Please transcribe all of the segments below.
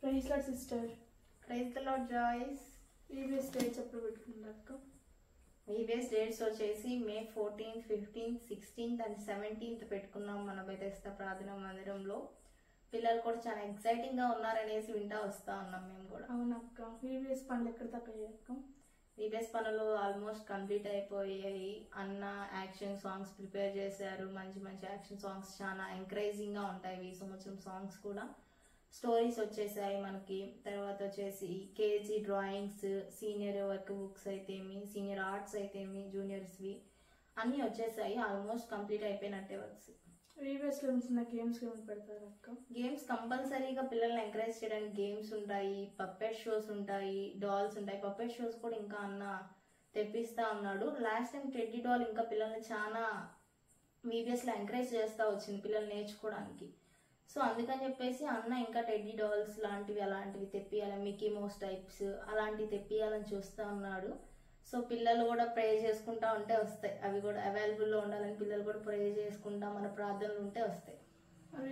Praise lord sister. Praise the lord Joyce. EVS dates ఎప్పుడు పెట్టుకున్నారు అక్క? ఈవీఎస్ డేట్స్ వచ్చేసి May 14th, 15th, 16th and 17th పెట్టుకున్నాం మన బెతెస్దా ప్రార్థనా మందిరంలో. పిల్లలు కూడా చాలా ఎక్సైటింగ్ గా ఉన్నారనేసి వింటా వస్తా ఉన్నాం మేము కూడా. అవునక్క. ఈవీఎస్ పనులు ఎక్కడ దాకా అయ్యాయి అక్క? ఈవీఎస్ పనులు ఆల్మోస్ట్ కంప్లీట్ అయిపోయాయి. అన్న యాక్షన్ సాంగ్స్ ప్రిపేర్ చేశారు. మంచి మంచి యాక్షన్ సాంగ్స్ చాలా ఎంకరేజింగ్ గా ఉంటాయి ఈ సంవత్సరం సాంగ్స్ కూడా. స్టోరీస్ వచ్చేసాయి మనకి. తర్వాత వచ్చేసి KG drawings, senior work books అయితేమి, సీనియర్ ఆర్ట్స్ అయితేమి, జూనియర్స్వి అన్నీ వచ్చేసాయి. ఆల్మోస్ట్ కంప్లీట్ అయిపోయినట్టే వర్క్స్. ఈవీఎస్ లో చిన్న గేమ్స్ ఏమైనా పెడతారు అక్క? గేమ్స్ కంపల్సరీగా పిల్లల్ని ఎంకరేజ్ చేయడానికి గేమ్స్ ఉంటాయి, పప్పెట్ షోస్ ఉంటాయి, డాల్స్ ఉంటాయి. పప్పెట్ షోస్ కూడా ఇంకా అన్న తెప్పిస్తా ఉన్నాడు. లాస్ట్ టైం టెడ్డీ డాల్ ఇంకా పిల్లల్ని చాలా ఈవీఎస్ లో ఎంకరేజ్ చేస్తా వచ్చింది పిల్లలు నేర్చుకోవడానికి. సో అందుకని చెప్పేసి అన్న ఇంకా టెడ్డీ డాల్స్ లాంటివి అలాంటివి తెప్పియాలి, మికీ మౌస్ టైప్స్ అలాంటివి తెప్పియాలని చూస్తూ ఉన్నాడు. సో పిల్లలు కూడా ప్రే చేసుకుంటా ఉంటే వస్తాయి. అవి కూడా అవైలబుల్లో ఉండాలని పిల్లలు కూడా ప్రే చేసుకుంటా మన ప్రార్థనలు ఉంటే వస్తాయి.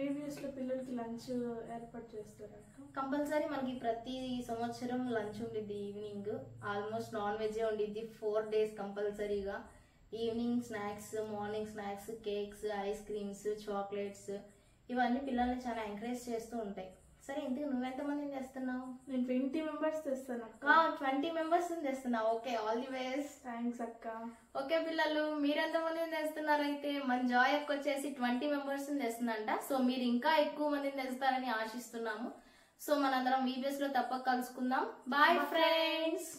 ఈవీఎస్ లో పిల్లలకి లంచ్ ఏర్పాటు చేస్తారు అక్క? కంపల్సరీ మనకి ప్రతి సంవత్సరం లంచ్ ఉండిద్ది. ఈవినింగ్ ఆల్మోస్ట్ నాన్ వెజ్ ఉండిద్ది 4 days కంపల్సరీగా. Evening snacks, morning snacks, cakes, ice creams, chocolates ఇవన్నీ పిల్లల్ని చాలా ఎంకరేజ్ చేస్తూ ఉంటాయి. సరే, ఇంతకు నువ్వెంత మందిని తెస్తున్నావు? నేను 20 members తెస్తాను అక్క. 20 members తెస్తున్నావు. Okay, all the best. Thanks అక్క. ఓకే పిల్లలు, మీరెంత మందిని తెస్తున్నారు? అయితే మన జాయ్ అక్క వచ్చేసి 20 members తెస్తుందంట. సో మీరు ఇంకా ఎక్కువ మందిని తెస్తారని ఆశిస్తున్నాము. సో మనందరం వీడియోస్ లో తప్పక కలుసుకుందాం. Bye friends.